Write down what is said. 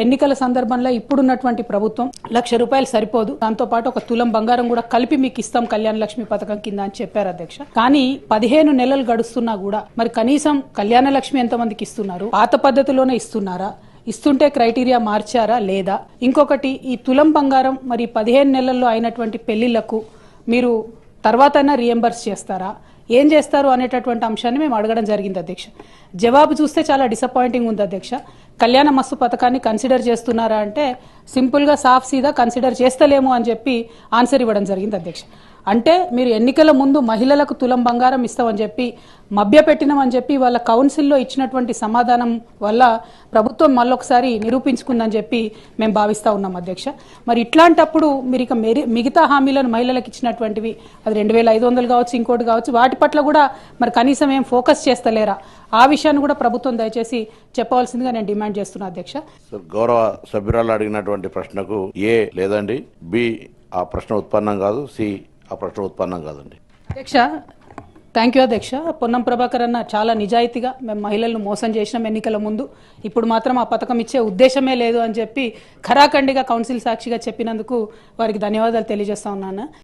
ఎన్నికల సందర్భంలో ఇప్పుడున్నటువంటి ప్రభుత్వం ₹1,00,000 సరిపోదు, దాంతో పాటు ఒక తులం బంగారం కూడా కలిపి మీకు ఇస్తాం కళ్యాణ లక్ష్మి పథకం కింద అని చెప్పారు అధ్యక్ష. కానీ 15 నెలలు గడుస్తున్నా కూడా మరి కనీసం కళ్యాణ లక్ష్మి ఎంతమందికి ఇస్తున్నారు? పాత పద్ధతిలోనే ఇస్తున్నారా? ఇస్తుంటే క్రైటీరియా మార్చారా లేదా? ఇంకొకటి, ఈ తులం బంగారం మరి 15 నెలల్లో అయినటువంటి పెళ్లిళ్లకు మీరు తర్వాతైనా రీఎంబర్స్ చేస్తారా? ఏం చేస్తారు అనేటటువంటి అంశాన్ని మేము అడగడం జరిగింది అధ్యక్ష. జవాబు చూస్తే చాలా డిసప్పాయింటింగ్ ఉంది అధ్యక్ష. కళ్యాణ మస్తు పథకాన్ని కన్సిడర్ చేస్తున్నారా అంటే సింపుల్గా సాఫ్ సీదా కన్సిడర్ చేస్తలేము అని చెప్పి ఆన్సర్ ఇవ్వడం జరిగింది అధ్యక్ష. అంటే మీరు ఎన్నికల ముందు మహిళలకు తులం బంగారం ఇస్తామని చెప్పి మభ్యపెట్టినామని చెప్పి వాళ్ళ కౌన్సిల్లో ఇచ్చినటువంటి సమాధానం వల్ల ప్రభుత్వం మళ్ళొకసారి నిరూపించుకుందని చెప్పి మేము భావిస్తూ ఉన్నాం అధ్యక్ష. మరి ఇట్లాంటప్పుడు మీరు ఇక మిగతా హామీలను మహిళలకు ఇచ్చినటువంటివి అది 2,500 కావచ్చు, ఇంకోటి కావచ్చు, వాటి పట్ల కూడా మరి కనీసం ఏం ఫోకస్ చేస్తలేరా? ఆ విషయాన్ని కూడా ప్రభుత్వం దయచేసి చెప్పవలసిందిగా నేను డిమాండ్ చేస్తున్నా అధ్యక్ష. గౌరవ సభ్యురాలు అడిగినటువంటి ప్రశ్నకు ఏ లేదండి, బి ఆ ప్రశ్న ఉత్పన్నం కాదు, సి ఆ ప్రశ్న ఉత్పన్నం కాదండి. అధ్యక్ష, థ్యాంక్ యూ అధ్యక్ష. పొన్నం ప్రభాకర్ అన్న చాలా నిజాయితీగా మేము మహిళలను మోసం చేసినాం ఎన్నికల ముందు, ఇప్పుడు మాత్రం ఆ పథకం ఇచ్చే ఉద్దేశమే లేదు అని చెప్పి ఖరాఖండిగా కౌన్సిల్ సాక్షిగా చెప్పినందుకు వారికి ధన్యవాదాలు తెలియజేస్తా ఉన్నాను.